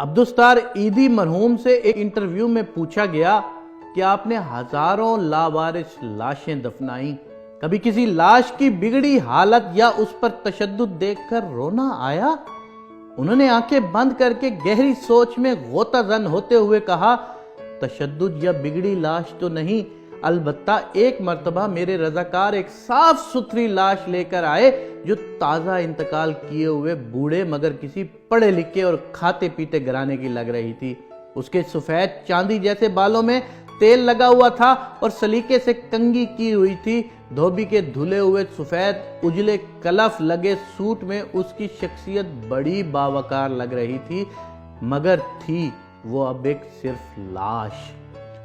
عبدالستار عیدی مرحوم سے ایک انٹرویو میں پوچھا گیا کہ آپ نے ہزاروں لاوارث لاشیں دفنائیں، کبھی کسی لاش کی بگڑی حالت یا اس پر تشدد دیکھ کر رونا آیا؟ انہوں نے آنکھیں بند کر کے گہری سوچ میں غوطہ زن ہوتے ہوئے کہا، تشدد یا بگڑی لاش تو نہیں، البتہ ایک مرتبہ میرے رضاکار ایک صاف ستھری لاش لے کر آئے جو تازہ انتقال کیے ہوئے بوڑھے مگر کسی پڑھے لکھے اور کھاتے پیتے گھرانے کی لگ رہی تھی۔ اس کے سفید چاندی جیسے بالوں میں تیل لگا ہوا تھا اور سلیقے سے کنگھی کی ہوئی تھی۔ دھوبی کے دھلے ہوئے سفید اجلے کلف لگے سوٹ میں اس کی شخصیت بڑی باوقار لگ رہی تھی، مگر تھی وہ اب ایک صرف لاش۔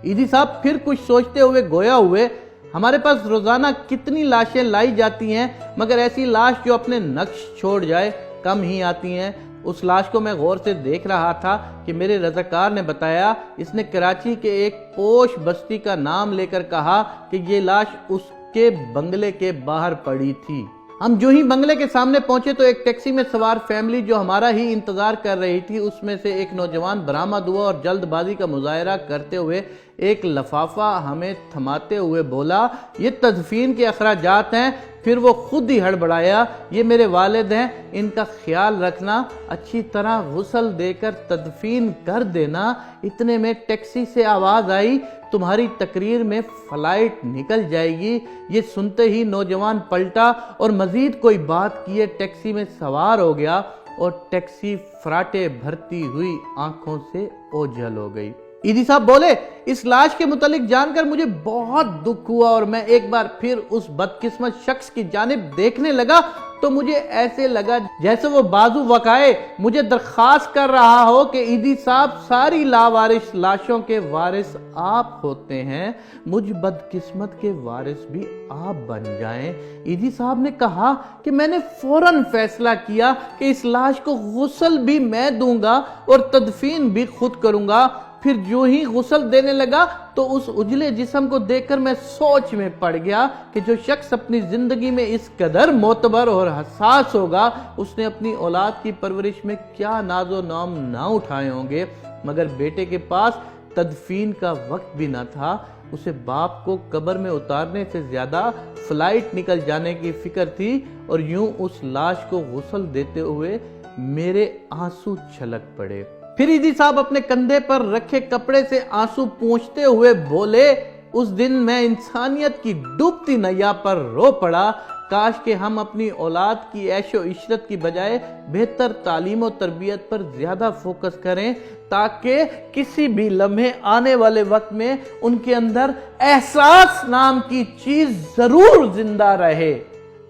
عیدی صاحب پھر کچھ سوچتے ہوئے گویا ہوئے، ہمارے پاس روزانہ کتنی لاشیں لائی جاتی ہیں، مگر ایسی لاش جو اپنے نقش چھوڑ جائے کم ہی آتی ہیں۔ اس لاش کو میں غور سے دیکھ رہا تھا کہ میرے رضاکار نے بتایا، اس نے کراچی کے ایک پوش بستی کا نام لے کر کہا کہ یہ لاش اس کے بنگلے کے باہر پڑی تھی۔ ہم جو ہی بنگلے کے سامنے پہنچے تو ایک ٹیکسی میں سوار فیملی جو ہمارا ہی انتظار کر رہی تھی، اس میں سے ایک نوجوان برآمد ہوا اور جلد بازی کا مظاہرہ کرتے ہوئے ایک لفافہ ہمیں تھماتے ہوئے بولا، یہ تدفین کے اخراجات ہیں۔ پھر وہ خود ہی ہڑبڑایا، یہ میرے والد ہیں، ان کا خیال رکھنا، اچھی طرح غسل دے کر تدفین کر دینا۔ اتنے میں ٹیکسی سے آواز آئی، تمہاری تقریر میں فلائٹ نکل جائے گی۔ یہ سنتے ہی نوجوان پلٹا اور مزید کوئی بات کیے ٹیکسی میں سوار ہو گیا اور ٹیکسی فراٹے بھرتی ہوئی آنکھوں سے اوجھل ہو گئی۔ عیدی صاحب بولے، اس لاش کے متعلق جان کر مجھے بہت دکھ ہوا اور میں ایک بار پھر اس بدقسمت شخص کی جانب دیکھنے لگا تو مجھے ایسے لگا جیسے وہ بازو وقائے مجھے درخواست کر رہا ہو کہ عیدی صاحب ساری لاوارث لاشوں کے وارث آپ ہوتے ہیں، مجھ بدقسمت کے وارث بھی آپ بن جائیں۔ عیدی صاحب نے کہا کہ میں نے فوراً فیصلہ کیا کہ اس لاش کو غسل بھی میں دوں گا اور تدفین بھی خود کروں گا۔ پھر جو ہی غسل دینے لگا تو اس اجلے جسم کو دیکھ کر میں سوچ میں پڑ گیا کہ جو شخص اپنی زندگی میں اس قدر معتبر اور حساس ہوگا، اس نے اپنی اولاد کی پرورش میں کیا ناز و نام نہ اٹھائے ہوں گے، مگر بیٹے کے پاس تدفین کا وقت بھی نہ تھا۔ اسے باپ کو قبر میں اتارنے سے زیادہ فلائٹ نکل جانے کی فکر تھی، اور یوں اس لاش کو غسل دیتے ہوئے میرے آنسو چھلک پڑے۔ پھر عیدی صاحب اپنے کندھے پر رکھے کپڑے سے آنسو پونچھتے ہوئے بولے، اس دن میں انسانیت کی ڈوبتی نیا پر رو پڑا۔ کاش کہ ہم اپنی اولاد کی عیش و عشرت کی بجائے بہتر تعلیم و تربیت پر زیادہ فوکس کریں، تاکہ کسی بھی لمحے آنے والے وقت میں ان کے اندر احساس نام کی چیز ضرور زندہ رہے۔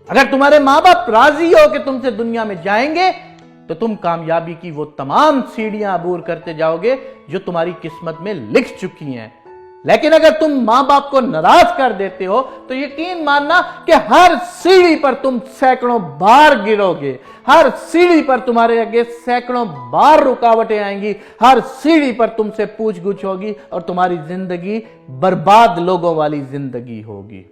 اگر تمہارے ماں باپ راضی ہو کہ تم سے دنیا میں جائیں گے تو تم کامیابی کی وہ تمام سیڑھیاں عبور کرتے جاؤ گے جو تمہاری قسمت میں لکھ چکی ہیں، لیکن اگر تم ماں باپ کو ناراض کر دیتے ہو تو یقین ماننا کہ ہر سیڑھی پر تم سینکڑوں بار گرو گے، ہر سیڑھی پر تمہارے آگے سینکڑوں بار رکاوٹیں آئیں گی، ہر سیڑھی پر تم سے پوچھ گچھ ہوگی اور تمہاری زندگی برباد لوگوں والی زندگی ہوگی۔